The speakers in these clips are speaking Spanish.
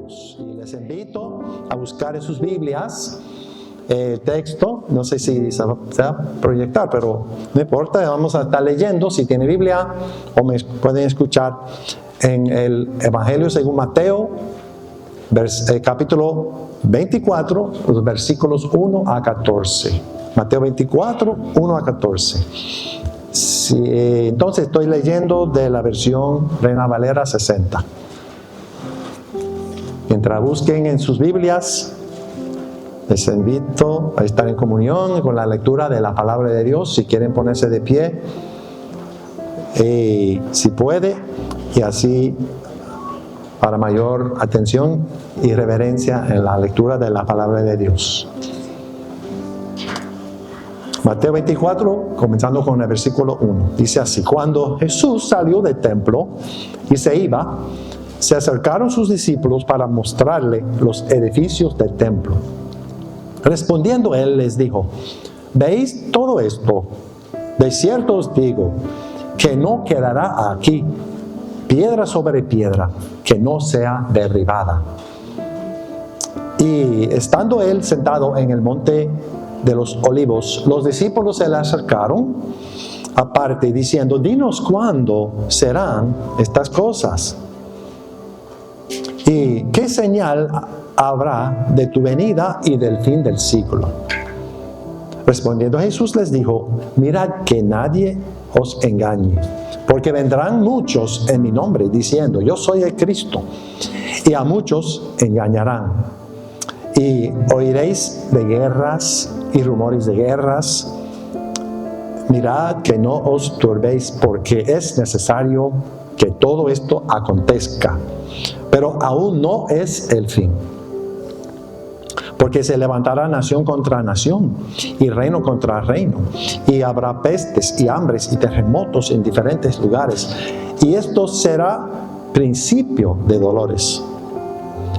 Dios. Y les invito a buscar en sus Biblias el texto. No sé si se va a proyectar, pero no importa, vamos a estar leyendo. Si tiene Biblia, o me pueden escuchar en el Evangelio según Mateo, capítulo 24, los versículos 1 a 14. Mateo 24, 1 a 14. Entonces estoy leyendo de la versión Reina Valera 60. Mientras busquen en sus Biblias, les invito a estar en comunión con la lectura de la palabra de Dios. Si quieren ponerse de pie, si puede, y así para mayor atención y reverencia en la lectura de la palabra de Dios. Mateo 24, comenzando con el versículo 1, dice así: Cuando Jesús salió del templo y se iba, se acercaron sus discípulos para mostrarle los edificios del templo. Respondiendo él les dijo: ¿Veis todo esto? De cierto os digo que no quedará aquí piedra sobre piedra que no sea derribada. Y estando él sentado en el monte de los Olivos, los discípulos se le acercaron aparte diciendo: Dinos cuándo serán estas cosas, y qué señal habrá de tu venida y del fin del siglo. Respondiendo Jesús les dijo: Mirad que nadie os engañe, porque vendrán muchos en mi nombre diciendo: Yo soy el Cristo, y a muchos engañarán. Y oiréis de guerras y rumores de guerras. Mirad que no os turbéis, porque es necesario que todo esto acontezca, pero aún no es el fin. Porque se levantará nación contra nación y reino contra reino, y habrá pestes y hambres y terremotos en diferentes lugares, y esto será principio de dolores.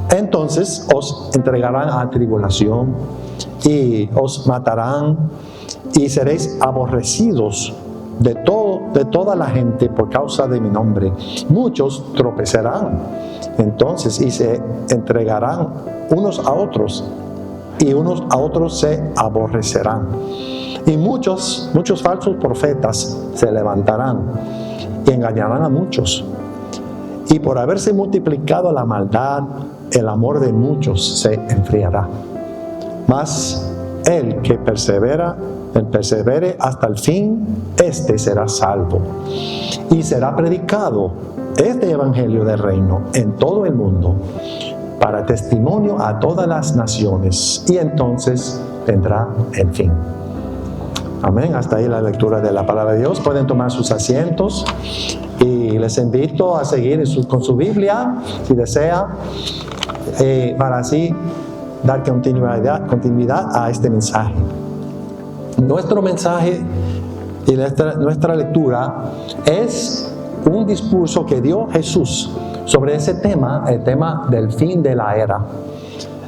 Entonces os entregarán a tribulación y os matarán, y seréis aborrecidos de toda la gente por causa de mi nombre. Muchos tropezarán entonces y se entregarán unos a otros, y unos a otros se aborrecerán. Y muchos falsos profetas se levantarán y engañarán a muchos. Y por haberse multiplicado la maldad, el amor de muchos se enfriará. Mas el que persevere hasta el fin, este será salvo. Y será predicado este evangelio del reino en todo el mundo, para testimonio a todas las naciones, y entonces vendrá el fin. Amén. Hasta ahí la lectura de la palabra de Dios. Pueden tomar sus asientos y les invito a seguir con su Biblia, si desea, para así dar continuidad a este mensaje. Nuestro mensaje y nuestra lectura es un discurso que dio Jesús sobre ese tema, el tema del fin de la era.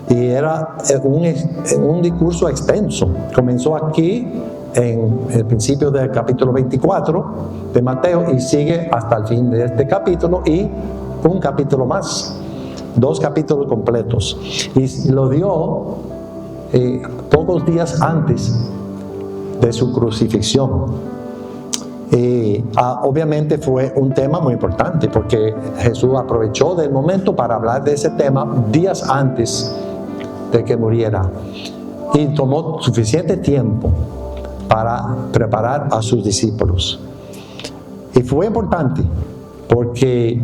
Y era un discurso extenso. Comenzó aquí en el principio del capítulo 24 de Mateo y sigue hasta el fin de este capítulo y un capítulo más, 2 capítulos completos. Y lo dio pocos días antes de su crucifixión. Obviamente fue un tema muy importante, porque Jesús aprovechó del momento para hablar de ese tema días antes de que muriera, y tomó suficiente tiempo para preparar a sus discípulos. Y fue importante porque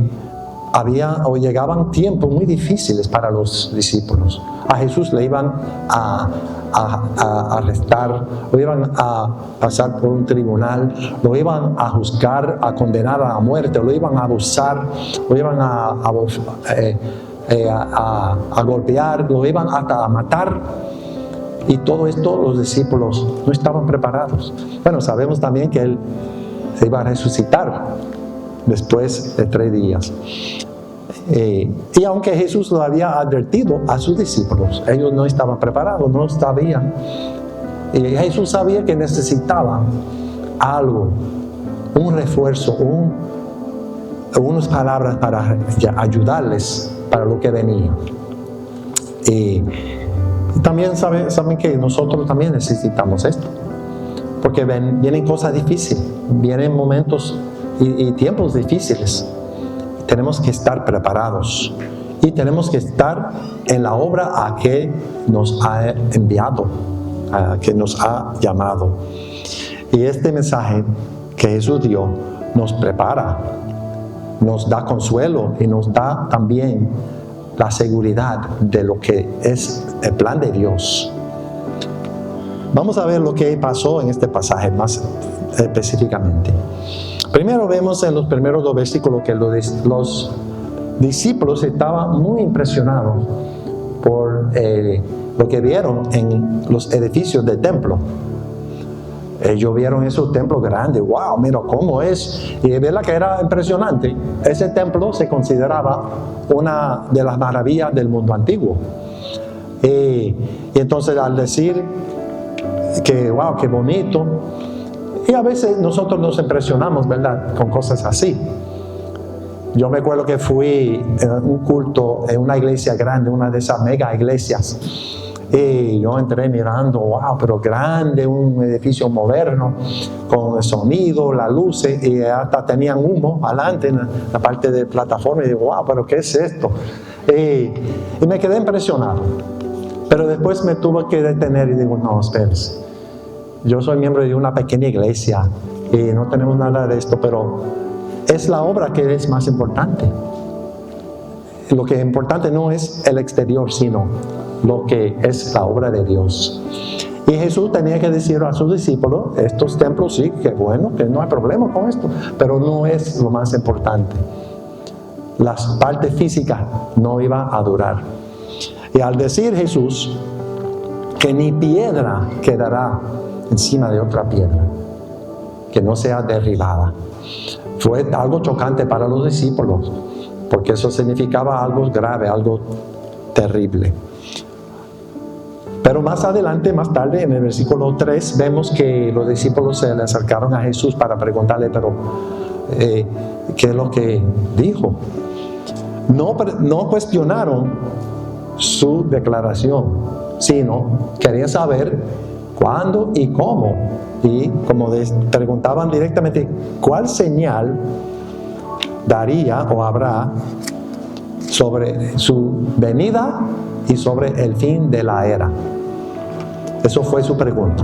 llegaban tiempos muy difíciles para los discípulos. A Jesús le iban a arrestar, lo iban a pasar por un tribunal, lo iban a juzgar, a condenar a la muerte, lo iban a abusar, lo iban a golpear, lo iban hasta a matar. Y todo esto los discípulos no estaban preparados. Bueno, sabemos también que Él se iba a resucitar después de 3 días. Y aunque Jesús lo había advertido a sus discípulos, ellos no estaban preparados, no sabían. Jesús sabía que necesitaban algo, un refuerzo, unas palabras para ayudarles para lo que venía. Y también saben que nosotros también necesitamos esto. Porque vienen cosas difíciles, vienen momentos y tiempos difíciles. Tenemos que estar preparados y tenemos que estar en la obra a que nos ha enviado, a que nos ha llamado. Y este mensaje que Jesús dio nos prepara, nos da consuelo y nos da también la seguridad de lo que es el plan de Dios. Vamos a ver lo que pasó en este pasaje más específicamente. Primero vemos en los primeros 2 versículos que los discípulos estaban muy impresionados por lo que vieron en los edificios del templo. Ellos vieron esos templos grandes. ¡Wow! Mira cómo es. Y es verdad que era impresionante. Ese templo se consideraba una de las maravillas del mundo antiguo. Y entonces al decir que ¡wow! ¡Qué bonito! Y a veces nosotros nos impresionamos, ¿verdad?, con cosas así. Yo me acuerdo que fui en un culto en una iglesia grande, una de esas mega iglesias. Y yo entré mirando, wow, pero grande, un edificio moderno, con el sonido, las luces, y hasta tenían humo adelante en la parte de plataforma. Y digo, wow, pero ¿qué es esto? Y me quedé impresionado. Pero después me tuve que detener y digo, no, espérense. Yo soy miembro de una pequeña iglesia y no tenemos nada de esto, pero es la obra que es más importante. Lo que es importante no es el exterior, sino lo que es la obra de Dios. Y Jesús tenía que decir a sus discípulos, estos templos sí, que bueno, que no hay problema con esto, pero no es lo más importante. Las partes físicas no iban a durar. Y al decir Jesús que ni piedra quedará encima de otra piedra, que no sea derribada, fue algo chocante para los discípulos, porque eso significaba algo grave, algo terrible. Pero más adelante, más tarde, en el versículo 3, vemos que los discípulos se le acercaron a Jesús para preguntarle, pero ¿qué es lo que dijo? No cuestionaron su declaración, sino querían saber cuándo y cómo. Y como preguntaban directamente, ¿cuál señal daría o habrá sobre su venida y sobre el fin de la era? Eso fue su pregunta.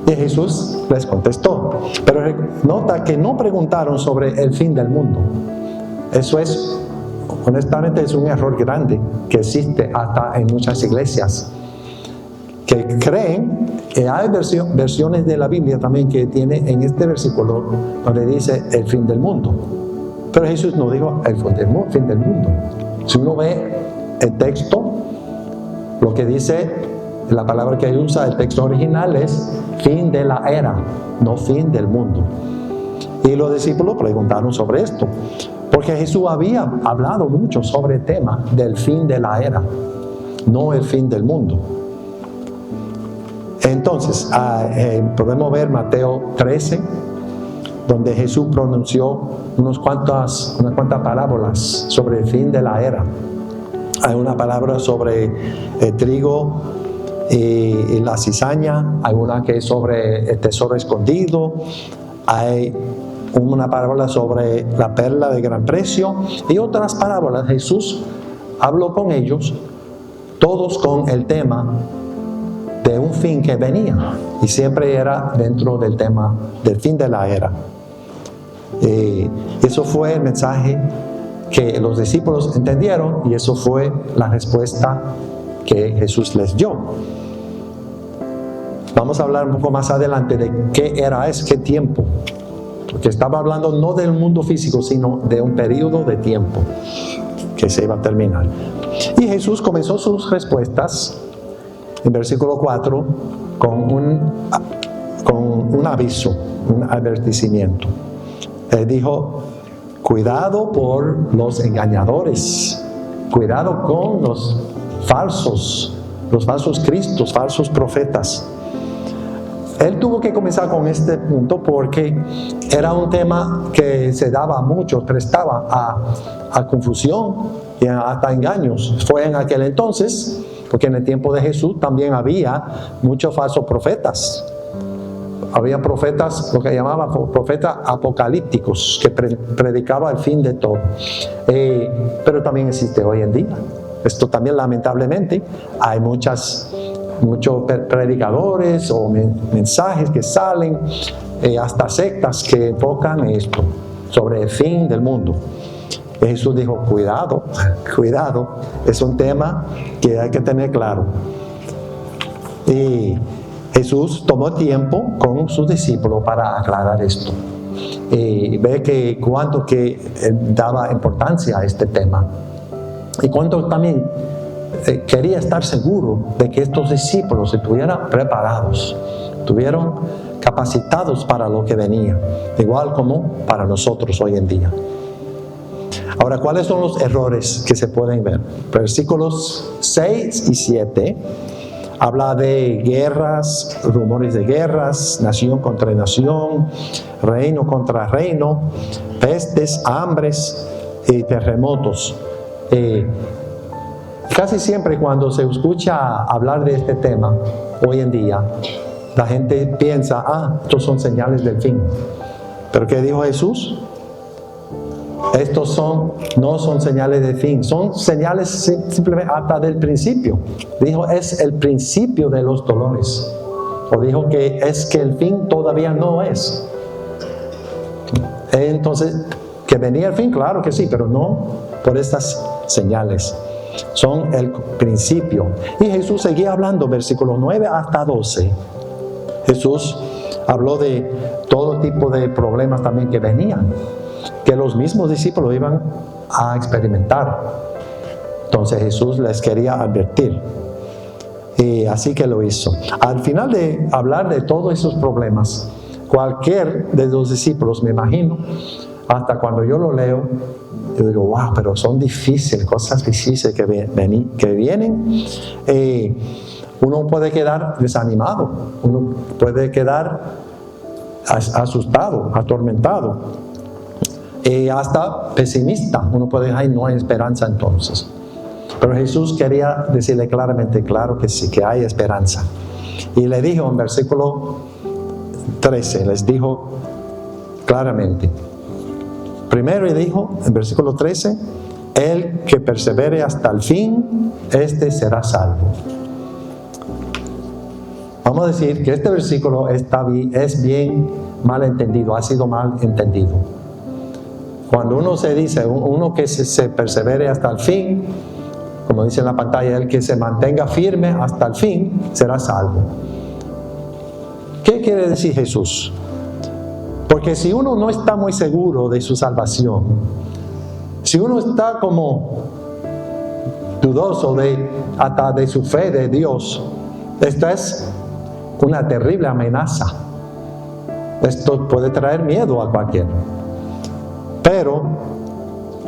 Y Jesús les contestó. Pero nota que no preguntaron sobre el fin del mundo. Eso es, honestamente, es un error grande que existe hasta en muchas iglesias, que creen que hay versiones de la Biblia también que tiene en este versículo donde dice el fin del mundo. Pero Jesús no dijo el fin del mundo. Si uno ve el texto, lo que dice, la palabra que usa el texto original es fin de la era, no fin del mundo. Y los discípulos preguntaron sobre esto, porque Jesús había hablado mucho sobre el tema del fin de la era, no el fin del mundo. Entonces, podemos ver Mateo 13, donde Jesús pronunció unas cuantas parábolas sobre el fin de la era. Hay una palabra sobre el trigo y la cizaña, hay una que es sobre el tesoro escondido, hay una parábola sobre la perla de gran precio y otras parábolas. Jesús habló con ellos, todos con el tema de un fin que venía, y siempre era dentro del tema del fin de la era. Eso fue el mensaje que los discípulos entendieron, y eso fue la respuesta que Jesús les dio. Vamos a hablar un poco más adelante de qué era qué tiempo, porque estaba hablando no del mundo físico, sino de un periodo de tiempo que se iba a terminar. Y Jesús comenzó sus respuestas en versículo 4 con un aviso, un advertimiento. Él dijo, cuidado por los engañadores, cuidado con los falsos cristos, falsos profetas. Él tuvo que comenzar con este punto porque era un tema que se daba mucho, prestaba a confusión y hasta engaños. Fue en aquel entonces, porque en el tiempo de Jesús también había muchos falsos profetas. Había profetas, lo que llamaban profetas apocalípticos, que predicaban el fin de todo. Pero también existe hoy en día. Esto también, lamentablemente, hay muchos predicadores o mensajes que salen, hasta sectas que enfocan esto, sobre el fin del mundo. Y Jesús dijo, cuidado, cuidado, es un tema que hay que tener claro. Y Jesús tomó tiempo con sus discípulos para aclarar esto. Y ve que cuánto que daba importancia a este tema. Y cuánto también quería estar seguro de que estos discípulos estuvieran preparados, estuvieran capacitados para lo que venía, igual como para nosotros hoy en día. Ahora, ¿cuáles son los errores que se pueden ver? Versículos 6 y 7 habla de guerras, rumores de guerras, nación contra nación, reino contra reino, pestes, hambres y terremotos. Casi siempre cuando se escucha hablar de este tema hoy en día, la gente piensa, estos son señales del fin. ¿Pero qué dijo Jesús? Estos no son señales de fin, son señales simplemente hasta del principio. Dijo, es el principio de los dolores. O dijo que es que el fin todavía no es. Entonces, que venía el fin, claro que sí, pero no por estas señales. Son el principio. Y Jesús seguía hablando, versículos 9 hasta 12. Jesús habló de todo tipo de problemas también que venían, que los mismos discípulos iban a experimentar. Entonces Jesús les quería advertir. Y así que lo hizo. Al final de hablar de todos esos problemas, cualquier de los discípulos, me imagino, hasta cuando yo lo leo, yo digo, wow, pero son difíciles, cosas difíciles que vienen. Uno puede quedar desanimado, uno puede quedar asustado, atormentado, hasta pesimista. Uno puede decir, ay, no hay esperanza entonces. Pero Jesús quería decirle claramente, claro que sí, que hay esperanza. Y le dijo en versículo 13, les dijo claramente. Primero le dijo, en versículo 13, el que persevere hasta el fin, este será salvo. Vamos a decir que este versículo es bien mal entendido, ha sido mal entendido. Cuando uno se dice, uno que se persevere hasta el fin, como dice en la pantalla, el que se mantenga firme hasta el fin, será salvo. ¿Qué quiere decir Jesús? Porque si uno no está muy seguro de su salvación, si uno está como dudoso hasta de su fe de Dios, esto es una terrible amenaza. Esto puede traer miedo a cualquiera. Pero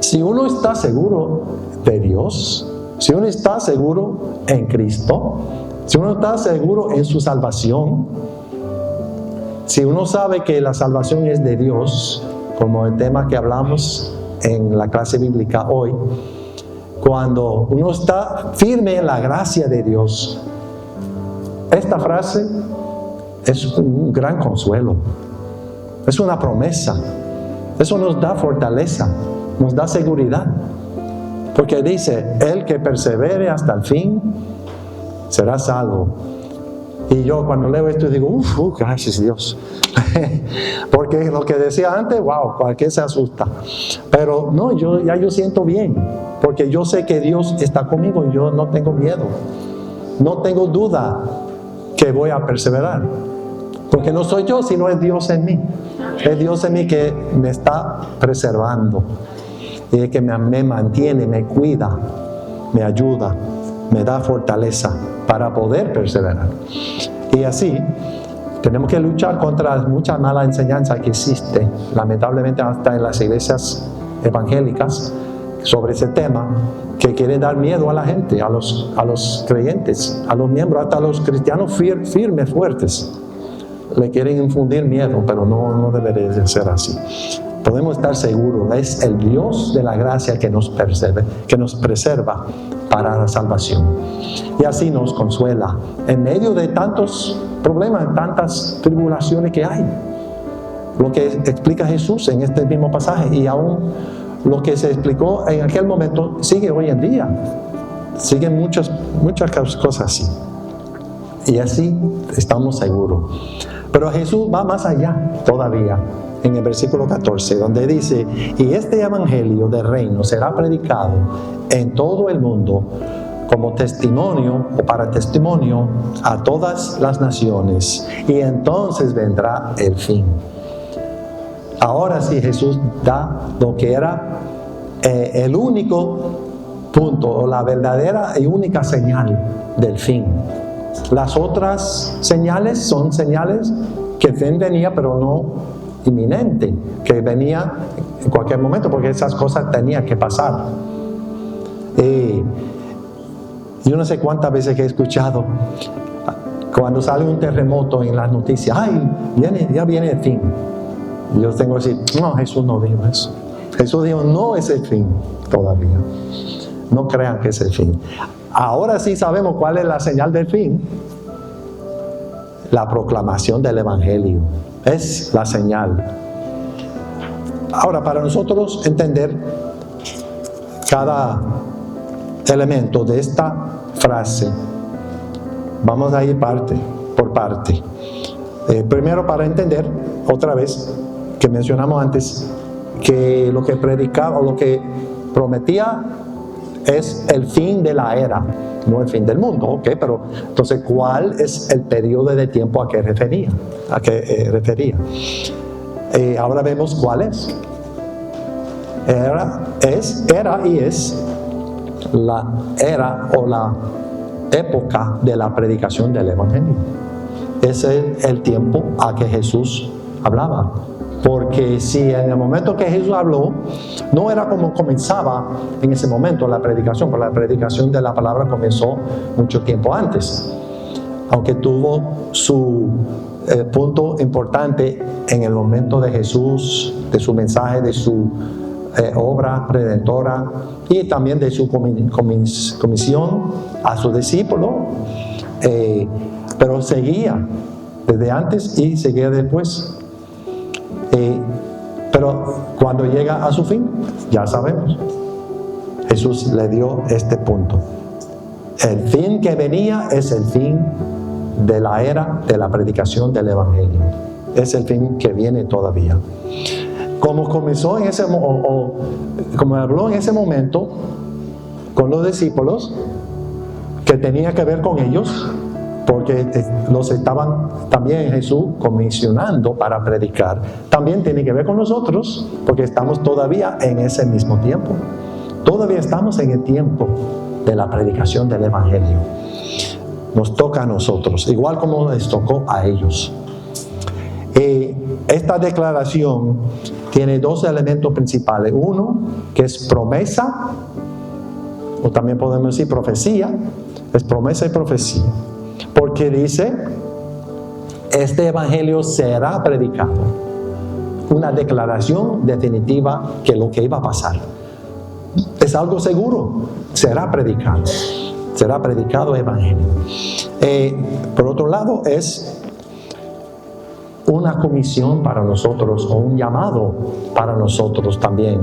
si uno está seguro de Dios, si uno está seguro en Cristo, si uno está seguro en su salvación, si uno sabe que la salvación es de Dios, como el tema que hablamos en la clase bíblica hoy, cuando uno está firme en la gracia de Dios, esta frase es un gran consuelo, es una promesa. Eso nos da fortaleza, nos da seguridad. Porque dice, el que persevere hasta el fin, será salvo. Y yo cuando leo esto digo, gracias Dios. Porque lo que decía antes, wow, cualquiera se asusta. Pero no, yo siento bien. Porque yo sé que Dios está conmigo y yo no tengo miedo. No tengo duda que voy a perseverar. Porque no soy yo, sino es Dios en mí. Es Dios en mí que me está preservando. Y es que me mantiene, me cuida, me ayuda, me da fortaleza para poder perseverar. Y así, tenemos que luchar contra mucha mala enseñanza que existe, lamentablemente hasta en las iglesias evangélicas, sobre ese tema, que quieren dar miedo a la gente, a los creyentes, a los miembros, hasta a los cristianos firmes, fuertes. le quieren infundir miedo, pero no debería de ser así. Podemos estar seguros, es el Dios de la gracia que nos preserva para la salvación. Y así nos consuela en medio de tantos problemas, tantas tribulaciones que hay. Lo que explica Jesús en este mismo pasaje, y aún lo que se explicó en aquel momento sigue hoy en día. Siguen muchas cosas así. Y así estamos seguros. Pero Jesús va más allá todavía. En el versículo 14, donde dice: y este evangelio del reino será predicado en todo el mundo como testimonio o para testimonio a todas las naciones, y entonces vendrá el fin. Ahora sí, Jesús da lo que era el único punto, o la verdadera y única señal del fin. Las otras señales son señales que el fin venía, pero no inminente, que venía en cualquier momento, porque esas cosas tenían que pasar. Yo no sé cuántas veces que he escuchado cuando sale un terremoto en las noticias: ¡ay, ya viene el fin! Y yo tengo que decir: no, Jesús no dijo eso. Jesús dijo: no es el fin todavía. No crean que es el fin. Ahora sí sabemos cuál es la señal del fin. La proclamación del evangelio es la señal. Ahora, para nosotros entender cada elemento de esta frase, vamos a ir parte por parte. Primero, para entender otra vez que mencionamos antes, que lo que predicaba o lo que prometía es el fin de la era, no el fin del mundo, ¿ok? Pero entonces, ¿cuál es el periodo de tiempo a que refería? Ahora vemos cuál es. Era y es la era o la época de la predicación del evangelio. Ese es el tiempo a que Jesús hablaba. Porque si en el momento que Jesús habló, no era como comenzaba en ese momento la predicación, porque la predicación de la palabra comenzó mucho tiempo antes. Aunque tuvo su punto importante en el momento de Jesús, de su mensaje, de su obra redentora y también de su comisión a sus discípulos, pero seguía desde antes y seguía después. Pero cuando llega a su fin, ya sabemos, Jesús le dio este punto. El fin que venía es el fin de la era de la predicación del evangelio. Es el fin que viene todavía. Como comenzó en ese como habló en ese momento con los discípulos, que tenía que ver con ellos, porque los estaban también Jesús comisionando para predicar. También tiene que ver con nosotros, porque estamos todavía en ese mismo tiempo. Todavía estamos en el tiempo de la predicación del evangelio. Nos toca a nosotros, igual como les tocó a ellos. Esta declaración tiene dos elementos principales. Uno, que es promesa, o también podemos decir profecía. Es promesa y profecía. Porque dice: este evangelio será predicado. Una declaración definitiva que lo que iba a pasar. Es algo seguro. Será predicado. Será predicado el evangelio. Por otro lado, es una comisión para nosotros, o un llamado para nosotros también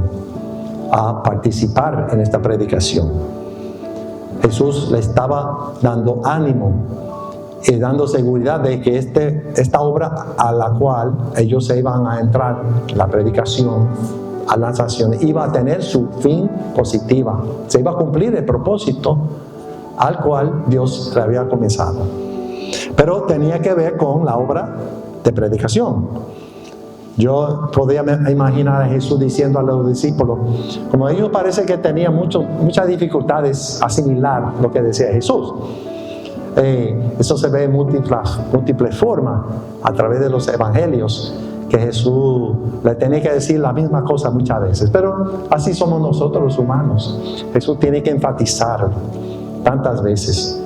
a participar en esta predicación. Jesús le estaba dando ánimo y dando seguridad de que esta obra a la cual ellos se iban a entrar, la predicación a las naciones, iba a tener su fin positiva. Se iba a cumplir el propósito al cual Dios le había comenzado. Pero tenía que ver con la obra de predicación. Yo podía imaginar a Jesús diciendo a los discípulos, como ellos parece que tenían muchas dificultades asimilar lo que decía Jesús. Eso se ve en múltiples formas a través de los evangelios, que Jesús le tiene que decir la misma cosa muchas veces. Pero así somos nosotros los humanos. Jesús tiene que enfatizar tantas veces.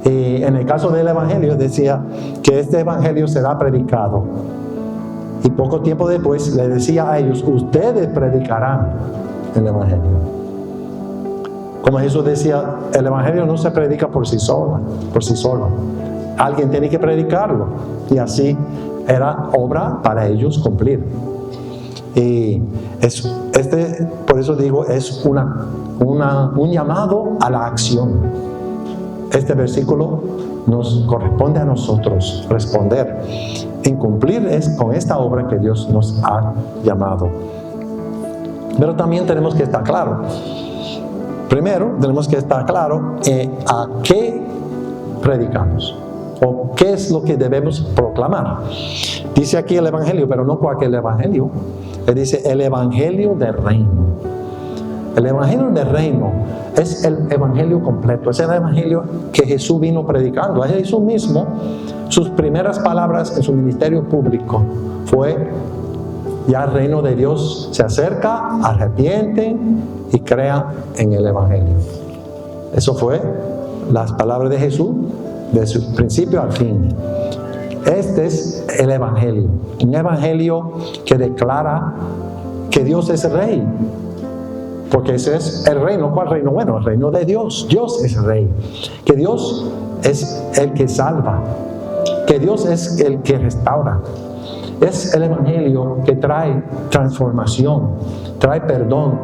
Y en el caso del Evangelio decía que este Evangelio será predicado. Y poco tiempo después le decía a ellos, ustedes predicarán el Evangelio. Como Jesús decía, el Evangelio no se predica por sí solo. Alguien tiene que predicarlo. Y así era obra para ellos cumplir. Y por eso digo, es un llamado a la acción. Este versículo nos corresponde a nosotros responder en cumplir con esta obra que Dios nos ha llamado. Pero también tenemos que estar claro. Primero, tenemos que estar claro a qué predicamos o qué es lo que debemos proclamar. Dice aquí el Evangelio, pero no cualquier Evangelio. Él dice el Evangelio del Reino. El Evangelio del Reino es el Evangelio completo, es el Evangelio que Jesús vino predicando. Es Jesús mismo, sus primeras palabras en su ministerio público fue: ya el reino de Dios se acerca, arrepienten y crean en el Evangelio. Eso fue las palabras de Jesús, de su principio al fin. Este es el Evangelio, un Evangelio que declara que Dios es Rey. Porque ese es el reino. ¿Cuál reino? Bueno, el reino de Dios. Dios es Rey. Que Dios es el que salva. Que Dios es el que restaura. Es el Evangelio que trae transformación, trae perdón,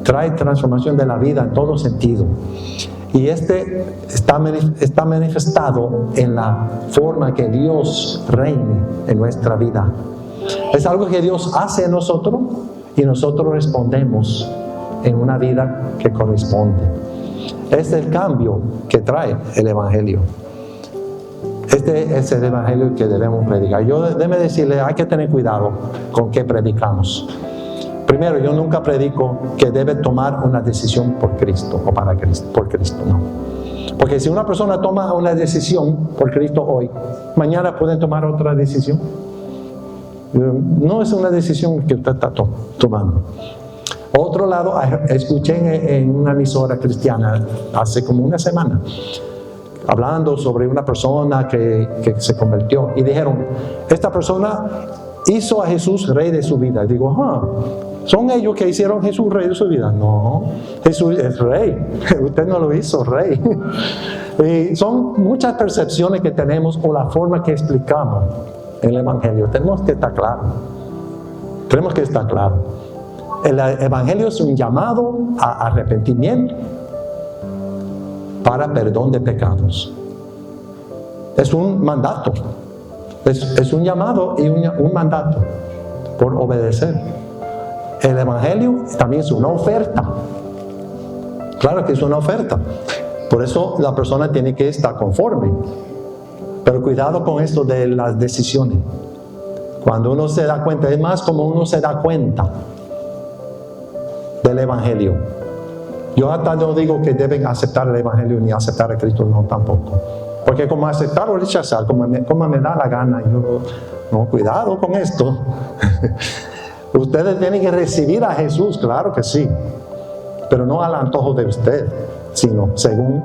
trae transformación de la vida en todo sentido. Y está manifestado en la forma que Dios reine en nuestra vida. Es algo que Dios hace en nosotros y nosotros respondemos en una vida que corresponde. Es el cambio que trae el Evangelio. Este es el Evangelio que debemos predicar. Déjeme decirle, hay que tener cuidado con qué predicamos. Primero, yo nunca predico que debe tomar una decisión por Cristo o para Cristo, por Cristo, no. Porque si una persona toma una decisión por Cristo hoy, mañana pueden tomar otra decisión. No es una decisión que usted está tomando. Otro lado, escuché en una emisora cristiana hace como una semana, hablando sobre una persona que se convirtió, y dijeron, esta persona hizo a Jesús rey de su vida. Y digo, ¿son ellos que hicieron a Jesús rey de su vida? No, Jesús es rey, usted no lo hizo rey. Y son muchas percepciones que tenemos o la forma que explicamos el Evangelio. Tenemos que estar claros. Tenemos que estar claros. El Evangelio es un llamado a arrepentimiento para perdón de pecados. Es un mandato. Es un llamado y un mandato por obedecer. El Evangelio también es una oferta. Claro que es una oferta. Por eso la persona tiene que estar conforme. Pero cuidado con esto de las decisiones. Cuando uno se da cuenta, es más como uno se da cuenta del Evangelio. Yo hasta no digo que deben aceptar el Evangelio ni aceptar a Cristo, no, tampoco. Porque como aceptar o rechazar, como me da la gana, yo, no, cuidado con esto. Ustedes tienen que recibir a Jesús, claro que sí, pero no al antojo de usted, sino según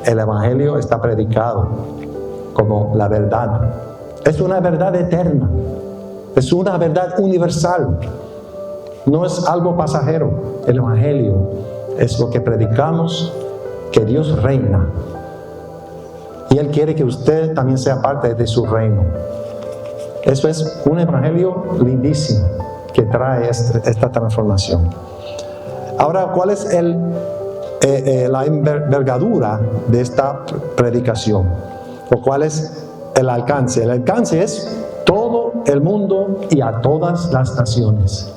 el Evangelio está predicado como la verdad. Es una verdad eterna, es una verdad universal, no es algo pasajero. El Evangelio es lo que predicamos, que Dios reina. Y Él quiere que usted también sea parte de su reino. Eso es un evangelio lindísimo que trae esta transformación. Ahora, ¿cuál es la envergadura de esta predicación? ¿O cuál es el alcance? El alcance es todo el mundo y a todas las naciones.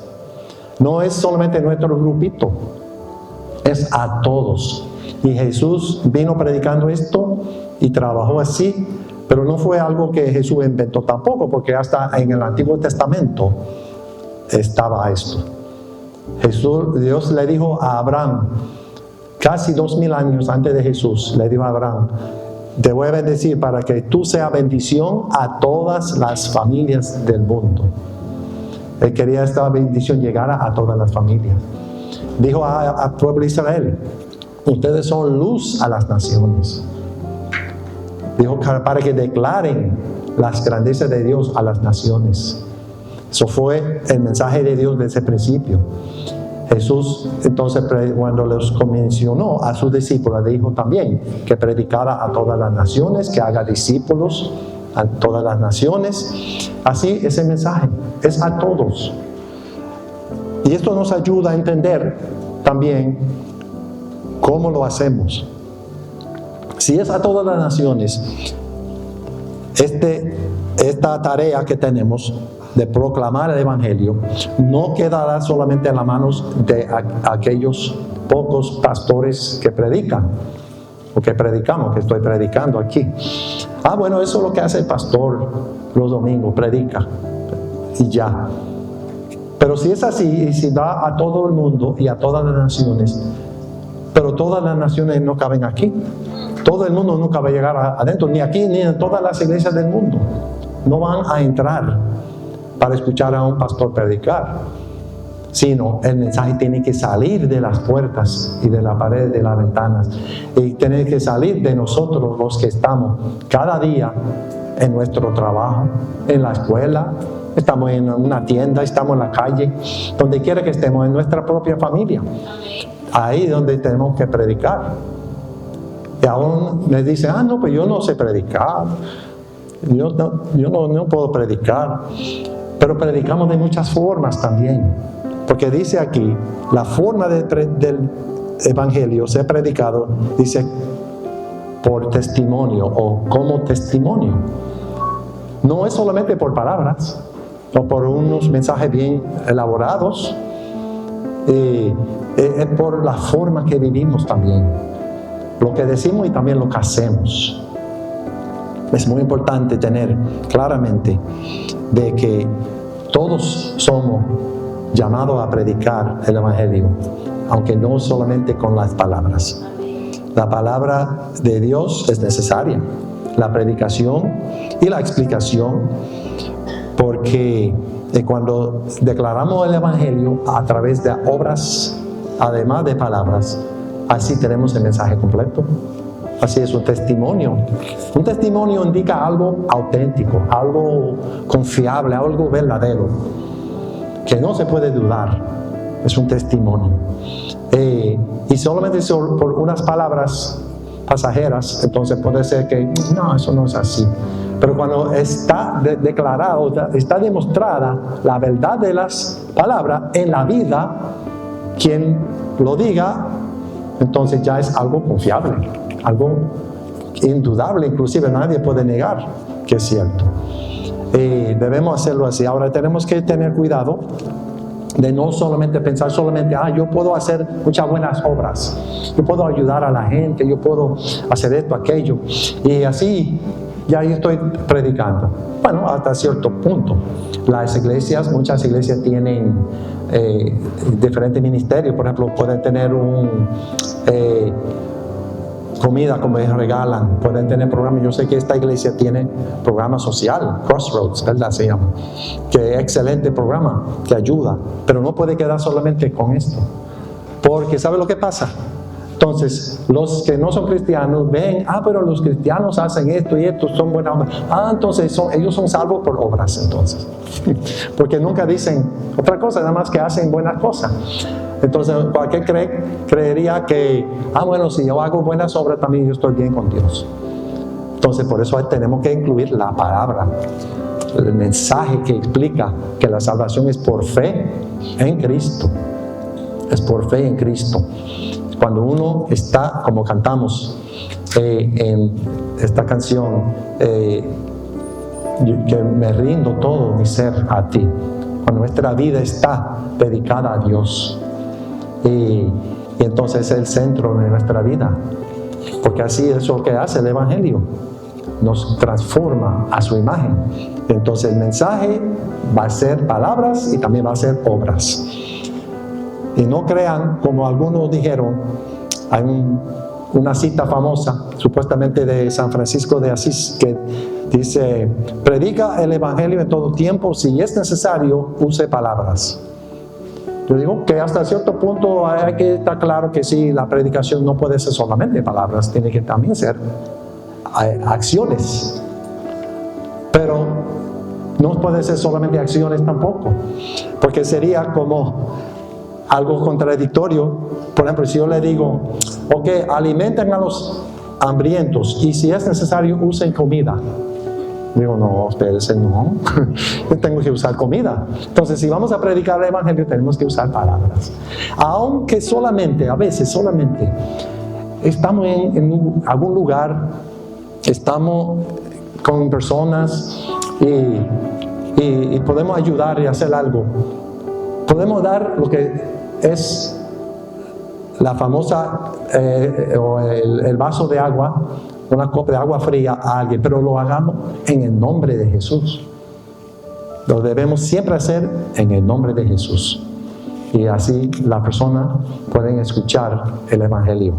No es solamente nuestro grupito, es a todos. Y Jesús vino predicando esto y trabajó así, pero no fue algo que Jesús inventó tampoco, porque hasta en el Antiguo Testamento estaba esto. Dios le dijo a Abraham, casi 2000 años antes de Jesús, le dijo a Abraham, te voy a bendecir para que tú seas bendición a todas las familias del mundo. Él quería esta bendición llegar a todas las familias. Dijo al pueblo de Israel, ustedes son luz a las naciones. Dijo para que declaren las grandezas de Dios a las naciones. Eso fue el mensaje de Dios desde el principio. Jesús, entonces, cuando los comisionó a sus discípulos, dijo también que predicara a todas las naciones, que haga discípulos a todas las naciones. Así es el mensaje, es a todos. Y esto nos ayuda a entender también cómo lo hacemos. Si es a todas las naciones, esta tarea que tenemos de proclamar el Evangelio no quedará solamente en las manos de aquellos pocos pastores que predican o que predicamos, que estoy predicando aquí. Bueno, eso es lo que hace el pastor los domingos, predica y ya. Pero si es así, y si va a todo el mundo y a todas las naciones, pero todas las naciones no caben aquí, todo el mundo nunca va a llegar adentro, ni aquí ni en todas las iglesias del mundo, no van a entrar para escuchar a un pastor predicar, sino el mensaje tiene que salir de las puertas y de la pared, de las ventanas, y tiene que salir de nosotros los que estamos cada día en nuestro trabajo, en la escuela, estamos en una tienda, estamos en la calle, donde quiera que estemos, en nuestra propia familia. Ahí es donde tenemos que predicar. Y aún me dice, no, pues yo no sé predicar, yo no puedo predicar. Pero predicamos de muchas formas también, porque dice aquí, la forma del Evangelio ser predicado, dice por testimonio o como testimonio. No es solamente por palabras o por unos mensajes bien elaborados, es por la forma que vivimos también, lo que decimos y también lo que hacemos. Es muy importante tener claramente de que todos somos llamados a predicar el Evangelio, aunque no solamente con las palabras. La palabra de Dios es necesaria, la predicación y la explicación, porque cuando declaramos el Evangelio a través de obras, además de palabras, así tenemos el mensaje completo. Así es un testimonio. Un testimonio indica algo auténtico, algo confiable, algo verdadero, que no se puede dudar. Es un testimonio. Y solamente por unas palabras pasajeras, entonces puede ser que no, eso no es así. Pero cuando está declarado, está demostrada la verdad de las palabras en la vida, quien lo diga, entonces ya es algo confiable, algo indudable, inclusive nadie puede negar que es cierto. Debemos hacerlo así. Ahora tenemos que tener cuidado de no solamente pensar yo puedo hacer muchas buenas obras, yo puedo ayudar a la gente, yo puedo hacer esto, aquello, y así ya yo estoy predicando. Bueno, hasta cierto punto. Muchas iglesias tienen diferentes ministerios. Por ejemplo, pueden tener comida como ellos regalan, pueden tener programas. Yo sé que esta iglesia tiene programa social, Crossroads, ¿verdad? Se llama, que es excelente programa, que ayuda, pero no puede quedar solamente con esto, porque ¿sabe lo que pasa? Entonces, los que no son cristianos ven, pero los cristianos hacen esto y esto, son buenas obras. Entonces ellos son salvos por obras, entonces. Porque nunca dicen otra cosa, nada más que hacen buenas cosas. Entonces, cualquier creería que, bueno, si yo hago buenas obras, también yo estoy bien con Dios. Entonces, por eso tenemos que incluir la palabra, el mensaje que explica que la salvación es por fe en Cristo. Es por fe en Cristo. Cuando uno está, como cantamos en esta canción, que me rindo todo mi ser a ti. Cuando nuestra vida está dedicada a Dios. Y entonces es el centro de nuestra vida. Porque así es lo que hace el Evangelio. Nos transforma a su imagen. Entonces el mensaje va a ser palabras y también va a ser obras. Y no crean, como algunos dijeron, hay una cita famosa, supuestamente de San Francisco de Asís, que dice, predica el Evangelio en todo tiempo, si es necesario, use palabras. Yo digo que hasta cierto punto hay que estar claro que sí, la predicación no puede ser solamente palabras, tiene que también ser acciones. Pero no puede ser solamente acciones tampoco, porque sería como algo contradictorio. Por ejemplo, si yo le digo, ok, alimenten a los hambrientos y si es necesario usen comida. Digo, no, espérense, no. Yo tengo que usar comida. Entonces, si vamos a predicar el Evangelio, tenemos que usar palabras. Aunque a veces solamente, estamos en algún lugar, estamos con personas y podemos ayudar y hacer algo. Podemos dar lo que es la famosa, o el vaso de agua, una copa de agua fría a alguien, pero lo hagamos en el nombre de Jesús. Lo debemos siempre hacer en el nombre de Jesús. Y así la persona puede escuchar el Evangelio.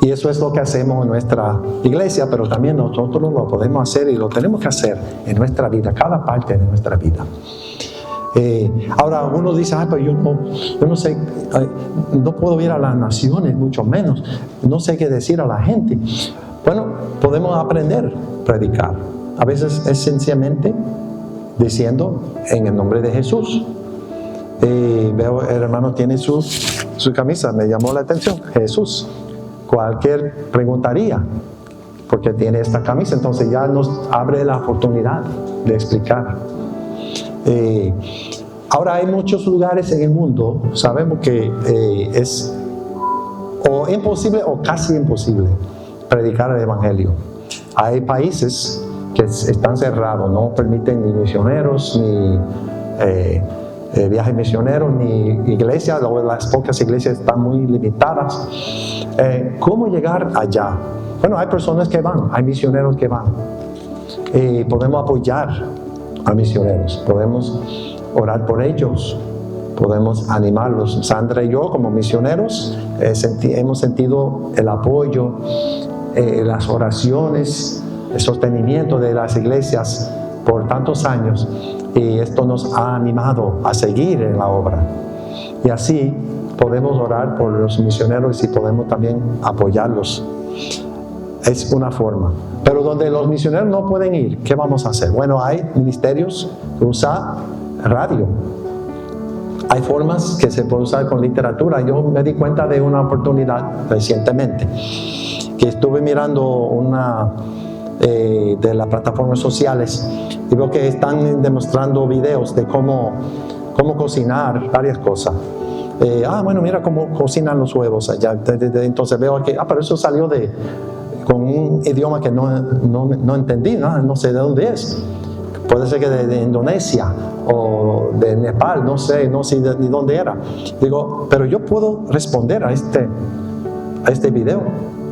Y eso es lo que hacemos en nuestra iglesia, pero también nosotros lo podemos hacer y lo tenemos que hacer en nuestra vida, cada parte de nuestra vida. Ahora uno dice, pero yo no sé, no puedo ir a las naciones, mucho menos, no sé qué decir a la gente. Bueno, podemos aprender a predicar. A veces es sencillamente diciendo en el nombre de Jesús. Veo el hermano tiene su camisa, me llamó la atención, Jesús. Cualquier preguntaría por qué tiene esta camisa, entonces ya nos abre la oportunidad de explicar. Ahora hay muchos lugares en el mundo, sabemos que es o imposible o casi imposible predicar el Evangelio. Hay países que están cerrados, no permiten ni misioneros, ni viajes misioneros, ni iglesias, las pocas iglesias están muy limitadas. ¿Cómo llegar allá? Bueno, hay personas que van, hay misioneros que van. Podemos apoyar a misioneros, podemos orar por ellos, podemos animarlos. Sandra y yo como misioneros hemos sentido el apoyo, las oraciones, el sostenimiento de las iglesias por tantos años, y esto nos ha animado a seguir en la obra. Y así podemos orar por los misioneros y podemos también apoyarlos. Es una forma. Pero donde los misioneros no pueden ir, ¿qué vamos a hacer? Bueno, hay ministerios que usan radio. Hay formas que se puede usar con literatura. Yo me di cuenta de una oportunidad recientemente, que estuve mirando una de las plataformas sociales y veo que están demostrando videos de cómo cocinar varias cosas. Bueno, mira cómo cocinan los huevos allá. Entonces veo que, pero eso salió con un idioma que no entendí, no sé de dónde es. Puede ser que de Indonesia o de Nepal, no sé ni dónde era. Digo, pero yo puedo responder a este video.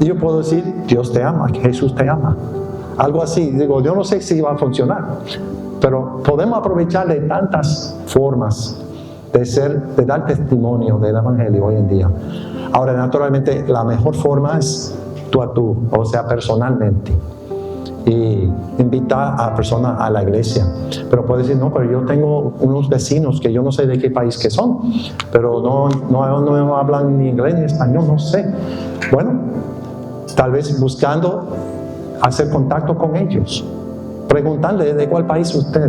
Y yo puedo decir, Dios te ama, Jesús te ama. Algo así. Digo, yo no sé si va a funcionar, pero podemos aprovechar de tantas formas de dar testimonio del Evangelio hoy en día. Ahora, naturalmente, la mejor forma es tú a tú, o sea, personalmente. Y invitar a personas a la iglesia. Pero puede decir, no, pero yo tengo unos vecinos que yo no sé de qué país que son, pero no hablan ni inglés ni español, no sé. Bueno, tal vez buscando hacer contacto con ellos, preguntarle de cuál país usted,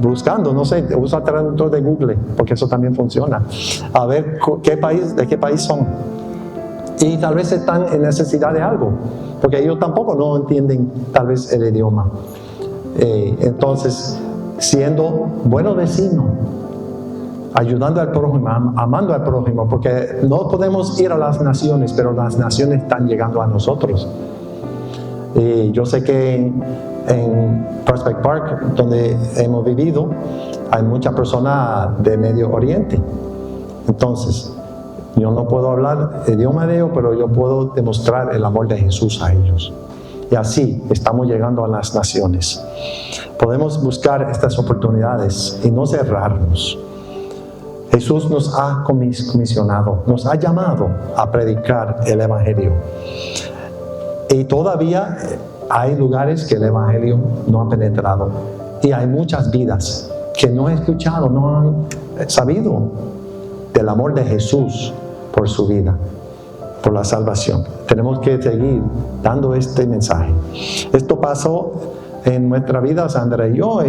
buscando, no sé, usa el traductor de Google, porque eso también funciona, a ver de qué país son. Y tal vez están en necesidad de algo, porque ellos tampoco no entienden tal vez el idioma. Entonces, siendo buenos vecinos, ayudando al prójimo, amando al prójimo, porque no podemos ir a las naciones, pero las naciones están llegando a nosotros. Yo sé que en Prospect Park, donde hemos vivido, hay muchas personas de Medio Oriente. Entonces, yo no puedo hablar el idioma de ellos, pero yo puedo demostrar el amor de Jesús a ellos. Y así estamos llegando a las naciones. Podemos buscar estas oportunidades y no cerrarnos. Jesús nos ha comisionado, nos ha llamado a predicar el Evangelio. Y todavía hay lugares que el Evangelio no ha penetrado. Y hay muchas vidas que no han escuchado, no han sabido del amor de Jesús por su vida. por la salvación. Tenemos que seguir dando este mensaje. Esto pasó en nuestra vida, Sandra y yo,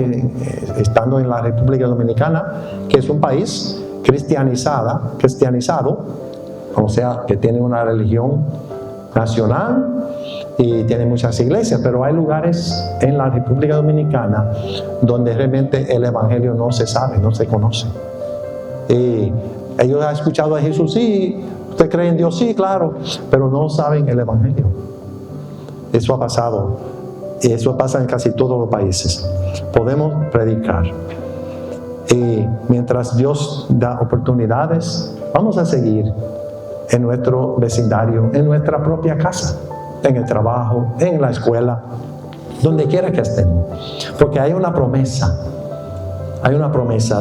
estando en la República Dominicana, que es un país cristianizado, o sea, que tiene una religión nacional y tiene muchas iglesias, pero hay lugares en la República Dominicana donde realmente el evangelio no se sabe, no se conoce. Y ellos han escuchado a Jesús, sí, usted cree en Dios, sí, claro, pero no saben el evangelio. Eso ha pasado, y eso pasa en casi todos los países. Podemos predicar, y mientras Dios da oportunidades, vamos a seguir en nuestro vecindario, en nuestra propia casa, en el trabajo, en la escuela, donde quiera que estemos. Porque hay una promesa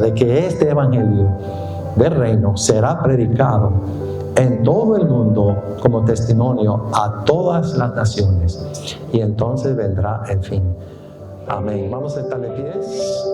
de que este evangelio del reino será predicado en todo el mundo como testimonio a todas las naciones. Y entonces vendrá el fin. Amén. Vamos a estar de pies.